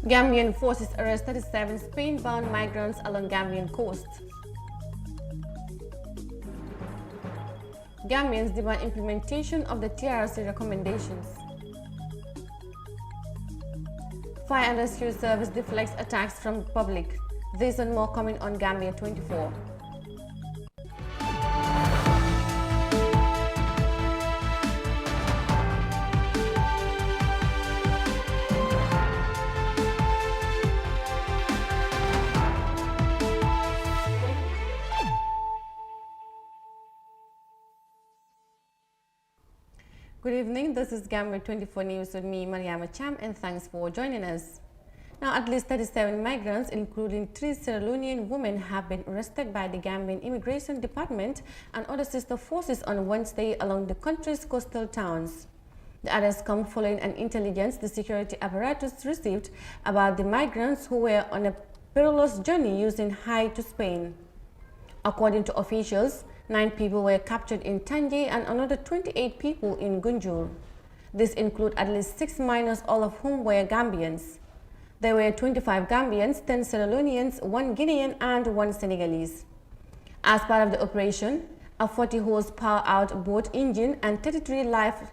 Gambian forces arrest 37 Spain-bound migrants along Gambian coast. Gambians demand implementation of the TRRC recommendations. Fire and Rescue Service deflects attacks from public. This and more coming on Gambia 24. Good evening, this is Gambia 24 News with me, Mariama Cham, and thanks for joining us. Now, at least 37 migrants, including 3 Sierra Leonean women, have been arrested by the Gambian Immigration Department and other sister forces on Wednesday along the country's coastal towns. The arrests come following an intelligence the security apparatus received about the migrants who were on a perilous journey using High to Spain. According to officials, 9 people were captured in Tanje and another 28 people in Gunjur. This includes at least 6 minors, all of whom were Gambians. There were 25 Gambians, 10 Sierra Leoneans, 1 Guinean and 1 Senegalese. As part of the operation, a 40-horsepower out-boat engine and 33 life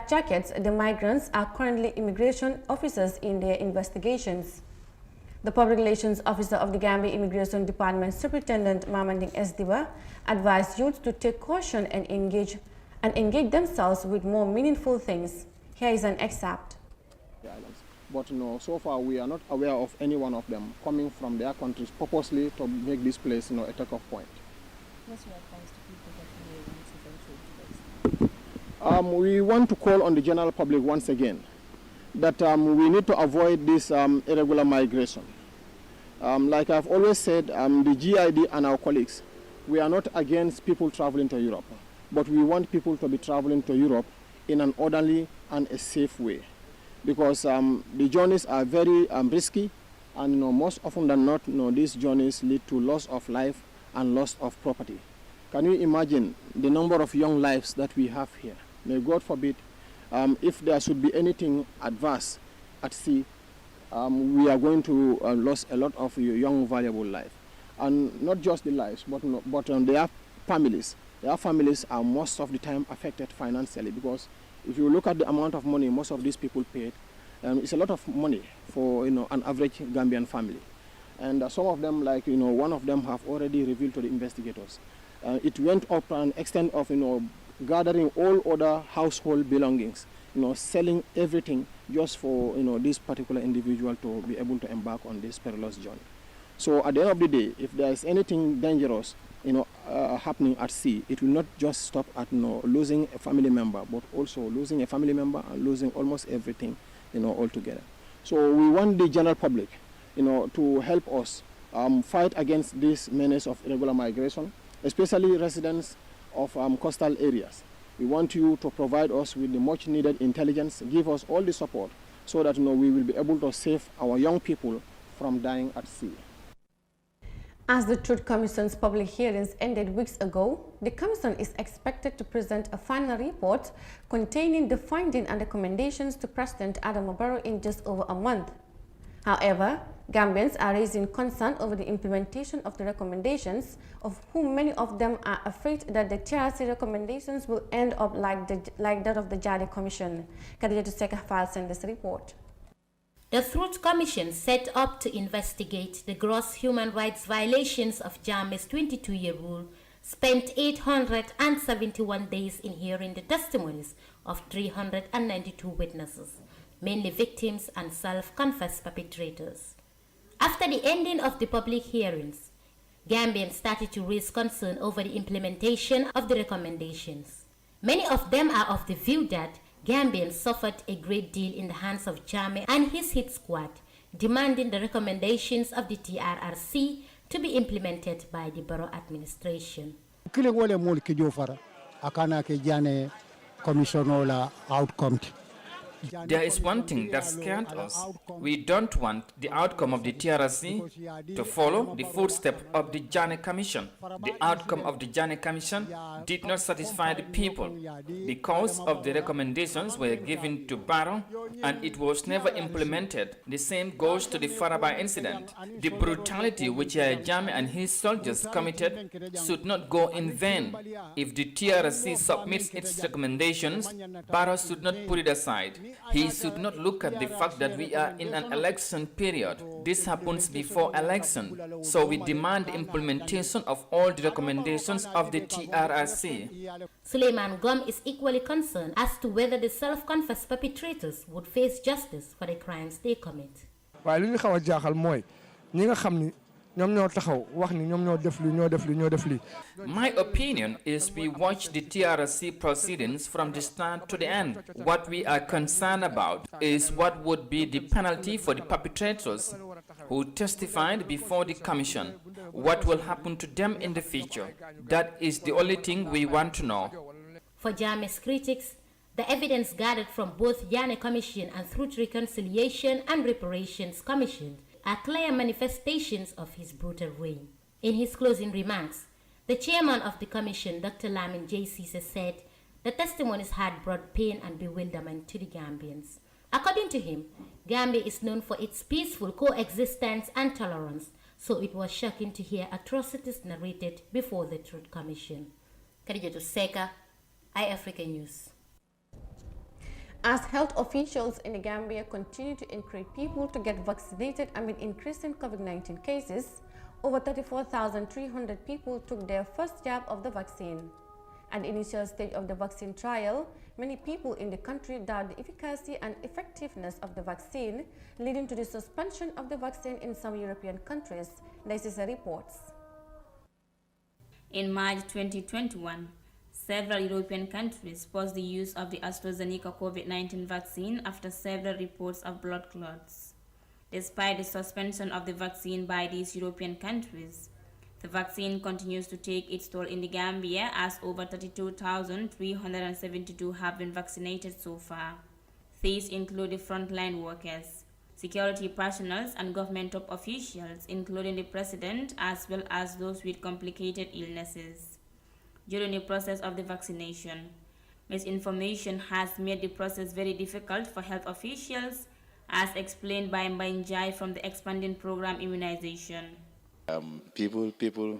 jackets, the migrants are currently immigration officers in their investigations. The Public Relations Officer of the Gambia Immigration Department, Superintendent Mamanding Esdiba, advised youth to take caution and engage themselves with more meaningful things. Here is an excerpt. But no, so far we are not aware of any one of them coming from their countries purposely to make this place a takeoff point. What's your advice to people that we want to call on the general public once again that we need to avoid this irregular migration. Like I've always said, the GID and our colleagues, we are not against people traveling to Europe, but we want people to be traveling to Europe in an orderly and a safe way, because the journeys are very risky, and most often than not, these journeys lead to loss of life and loss of property. Can you imagine the number of young lives that we have here? May God forbid, if there should be anything adverse at sea, we are going to lose a lot of young, valuable life. And not just the lives, but their families. Their families are most of the time affected financially, because if you look at the amount of money most of these people paid, it's a lot of money for an average Gambian family. And some of them, like one of them, have already revealed to the investigators. It went up to an extent of gathering all other household belongings, selling everything just for this particular individual to be able to embark on this perilous journey. So at the end of the day, if there is anything dangerous happening at sea, it will not just stop at losing a family member, but also losing a family member and losing almost everything altogether. So we want the general public to help us fight against this menace of irregular migration, especially residents of coastal areas. We want you to provide us with the much needed intelligence, give us all the support so that we will be able to save our young people from dying at sea. As the Truth Commission's public hearings ended weeks ago, the Commission is expected to present a final report containing the findings and recommendations to President Adama Barrow in just over a month. However, Gambians are raising concern over the implementation of the recommendations, of whom many of them are afraid that the TRRC recommendations will end up like that of the Jade Commission. Khadija Tuseka sent this report. The Truth Commission, set up to investigate the gross human rights violations of Jammeh's 22-year rule, spent 871 days in hearing the testimonies of 392 witnesses, mainly victims and self-confessed perpetrators. After the ending of the public hearings, Gambians started to raise concern over the implementation of the recommendations. Many of them are of the view that Gambians suffered a great deal in the hands of Jammeh and his hit squad, demanding the recommendations of the TRRC to be implemented by the Barrow administration. There is one thing that scared us. We don't want the outcome of the TRRC to follow the footsteps of the Janneh Commission. The outcome of the Janneh Commission did not satisfy the people because of the recommendations were given to Barrow and it was never implemented. The same goes to the Faraba incident. The brutality which Jammeh and his soldiers committed should not go in vain. If the TRRC submits its recommendations, Barrow should not put it aside. He should not look at the fact that we are in an election period. This happens before election. So we demand implementation of all the recommendations of the TRRC. Suleiman Gum is equally concerned as to whether the self-confessed perpetrators would face justice for the crimes they commit. My opinion is we watch the TRRC proceedings from the start to the end. What we are concerned about is what would be the penalty for the perpetrators who testified before the commission. What will happen to them in the future? That is the only thing we want to know. For Jammeh's critics, the evidence gathered from both Janneh Commission and Truth, Reconciliation and Reparations Commission are clear manifestations of his brutal reign. In his closing remarks, the chairman of the commission, Dr. Lamin J. Cisse, said the testimonies had brought pain and bewilderment to the Gambians. According to him, Gambia is known for its peaceful coexistence and tolerance, so it was shocking to hear atrocities narrated before the Truth Commission. Khadijatu Seka, iAfrica News. As health officials in the Gambia continue to encourage people to get vaccinated amid increasing COVID-19 cases, over 34,300 people took their first jab of the vaccine. At the initial stage of the vaccine trial, many people in the country doubt the efficacy and effectiveness of the vaccine, leading to the suspension of the vaccine in some European countries, NICISA reports. In March 2021, several European countries paused the use of the AstraZeneca COVID-19 vaccine after several reports of blood clots. Despite the suspension of the vaccine by these European countries, the vaccine continues to take its toll in the Gambia as over 32,372 have been vaccinated so far. These include the frontline workers, security personnel and government top officials, including the president, as well as those with complicated illnesses. During the process of the vaccination, misinformation has made the process very difficult for health officials, as explained by Mbanjai from the expanding program immunization. People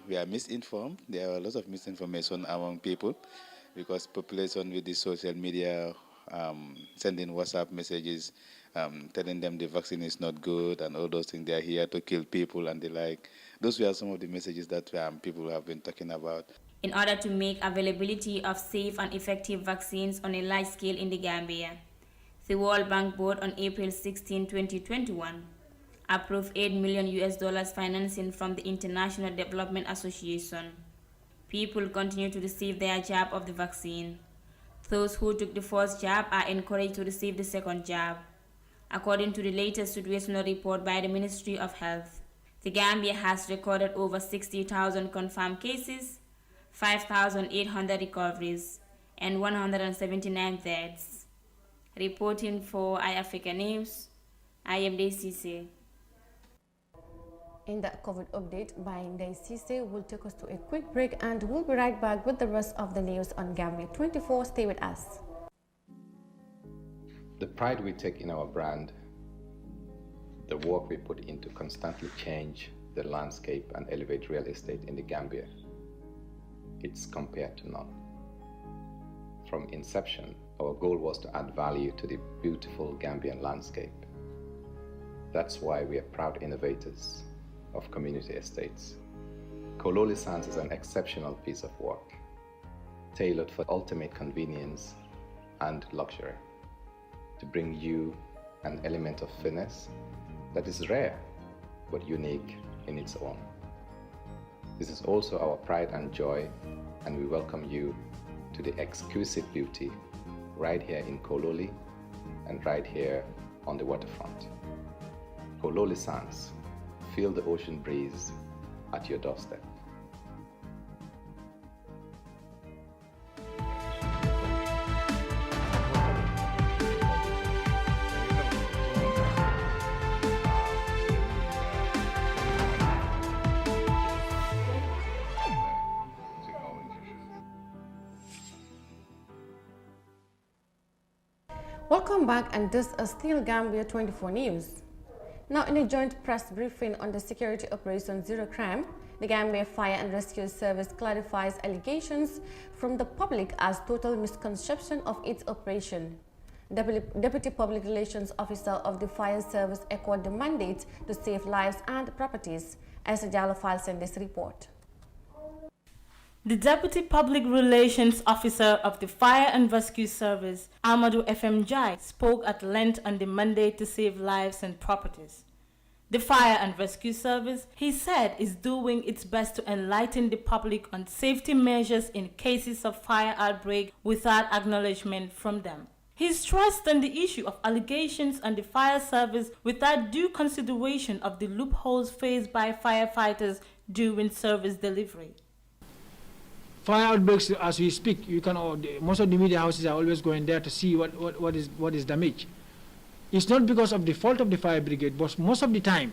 we are misinformed. There are a lot of misinformation among people because population with the social media sending WhatsApp messages telling them the vaccine is not good and all those things. They are here to kill people and the like. Those were some of the messages that people have been talking about. In order to make availability of safe and effective vaccines on a large scale in the Gambia, the World Bank Board on April 16, 2021, approved $8 million financing from the International Development Association. People continue to receive their jab of the vaccine. Those who took the first jab are encouraged to receive the second jab. According to the latest situational report by the Ministry of Health, the Gambia has recorded over 60,000 confirmed cases, 5,800 recoveries, and 179 deaths. Reporting for iAfrica News, I am Cisse. In that COVID update by Cisse will take us to a quick break and we'll be right back with the rest of the news on Gambia 24. Stay with us. The pride we take in our brand, the work we put into constantly change the landscape and elevate real estate in the Gambia, it's compared to none. From inception, our goal was to add value to the beautiful Gambian landscape. That's why we are proud innovators of community estates. Kololi Sands is an exceptional piece of work, tailored for ultimate convenience and luxury, to bring you an element of finesse that is rare but unique in its own. This is also our pride and joy, and we welcome you to the exquisite beauty right here in Kololi and right here on the waterfront. Kololi Sands, feel the ocean breeze at your doorstep. Welcome back, and this is still Gambia 24 News. Now, in a joint press briefing on the security operation Zero Crime, the Gambia Fire and Rescue Service clarifies allegations from the public as total misconception of its operation. Deputy Public Relations Officer of the Fire Service echoed the mandate to save lives and properties, as Jallo files in this report. The Deputy Public Relations Officer of the Fire and Rescue Service, Amadou FM Jai, spoke at length on the mandate to save lives and properties. The Fire and Rescue Service, he said, is doing its best to enlighten the public on safety measures in cases of fire outbreak without acknowledgement from them. He stressed on the issue of allegations on the fire service without due consideration of the loopholes faced by firefighters during service delivery. Fire outbreaks, as we speak, you can most of the media houses are always going there to see what is damaged. It's not because of the fault of the fire brigade, but most of the time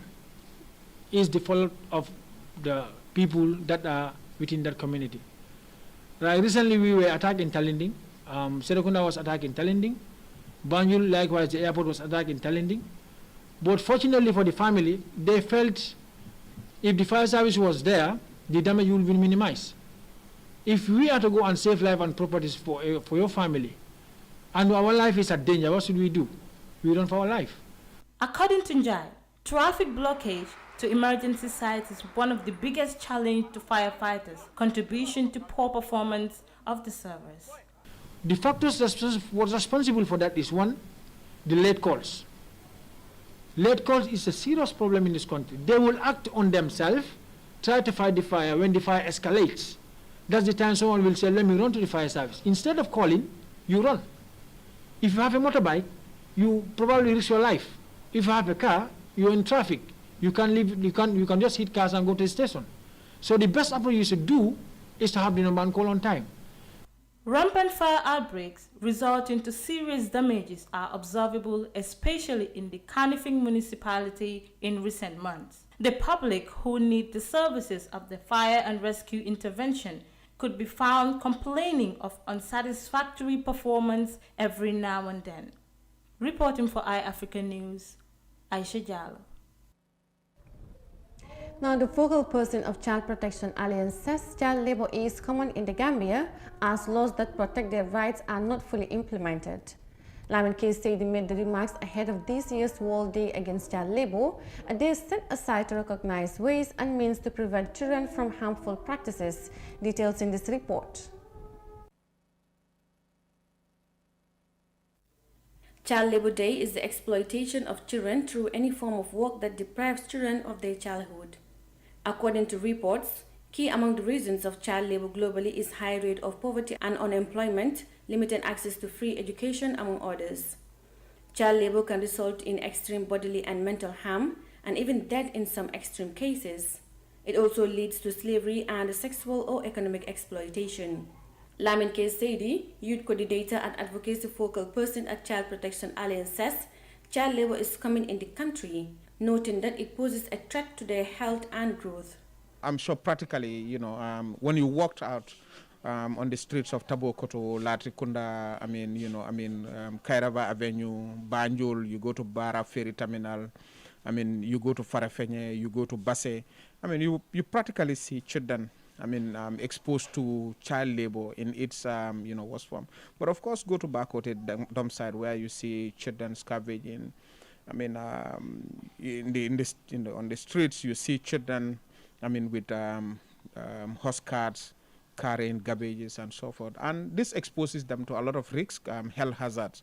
is the fault of the people that are within that community. Right, recently we were attacked in Talinding. Serekunda was attacked in Talinding. Banjul, likewise, the airport was attacked in Talinding. But fortunately for the family, they felt if the fire service was there, the damage will be minimized. If we are to go and save life and properties for your family, and our life is at danger, what should we do? We run for our life. According to Njai, traffic blockage to emergency sites is one of the biggest challenges to firefighters, contribution to poor performance of the service. The factors responsible for that is one, the late calls. Late calls is a serious problem in this country. They will act on themselves, try to fight the fire. When the fire escalates, that's the time someone will say, let me run to the fire service. Instead of calling, you run. If you have a motorbike, you probably risk your life. If you have a car, you're in traffic. You can just hit cars and go to the station. So the best approach you should do is to have the number and call on time. Rampant fire outbreaks resulting to serious damages are observable, especially in the Kanifing municipality in recent months. The public who need the services of the fire and rescue intervention could be found complaining of unsatisfactory performance every now and then. Reporting for iAfrica News, Aisha Jallo. Now, the focal person of Child Protection Alliance says child labor is common in the Gambia as laws that protect their rights are not fully implemented. Lamin K said he made the remarks ahead of this year's World Day Against Child Labor, a day set aside to recognize ways and means to prevent children from harmful practices. Details in this report. Child Labor Day is the exploitation of children through any form of work that deprives children of their childhood. According to reports, key among the reasons of child labor globally is high rate of poverty and unemployment, limited access to free education, among others. Child labor can result in extreme bodily and mental harm and even death in some extreme cases. It also leads to slavery and sexual or economic exploitation. Lamin K. Saidi, youth coordinator and advocacy focal person at Child Protection Alliance, says child labor is common in the country, noting that it poses a threat to their health and growth. I'm sure practically, when you walked out on the streets of Tabokoto, Latrikunda, Kairava Avenue, Banjul, you go to Bara Ferry Terminal, you go to Farafenye, you go to Basse, you practically see children, exposed to child labor in its, worst form. But of course, go to Bakote dump site where you see children scavenging. On the streets, you see children, with horse carts, carrying garbages and so forth. And this exposes them to a lot of risks, health hazards.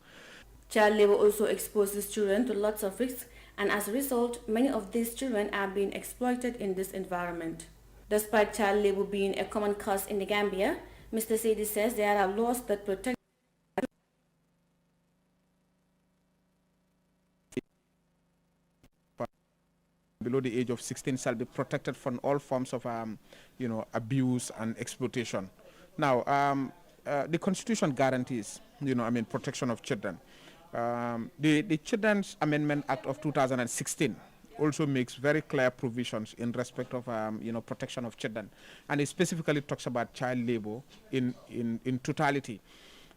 Child labor also exposes children to lots of risks, and as a result, many of these children are being exploited in this environment. Despite child labor being a common cause in the Gambia, Mr. Saidi says there are laws that protect below the age of 16 shall be protected from all forms of, abuse and exploitation. Now, the Constitution guarantees, protection of children. The Children's Amendment Act of 2016 also makes very clear provisions in respect of, protection of children, and it specifically talks about child labor in totality.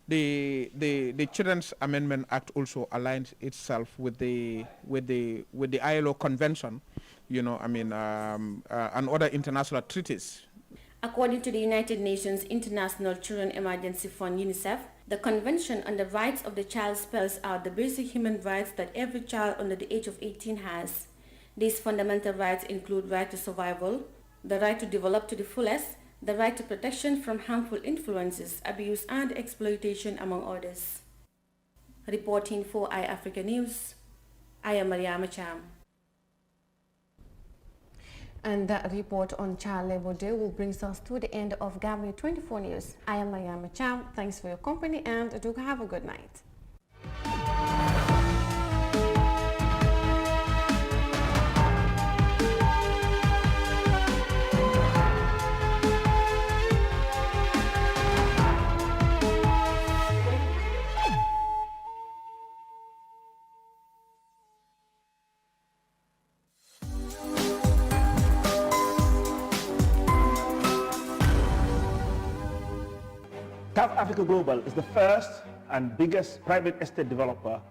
the Children's Amendment Act also aligns itself with the ILO Convention, and other international treaties. According to the United Nations International Children Emergency Fund, UNICEF, the Convention on the Rights of the Child spells out the basic human rights that every child under the age of 18 has. These fundamental rights include right to survival, the right to develop to the fullest, the right to protection from harmful influences, abuse and exploitation, among others. Reporting for iAfrica News, I am Mariama Cham. And that report on Child Labor Day will bring us to the end of Gambia 24 News. I am Mariama Cham. Thanks for your company and do have a good night. South Africa Global is the first and biggest private estate developer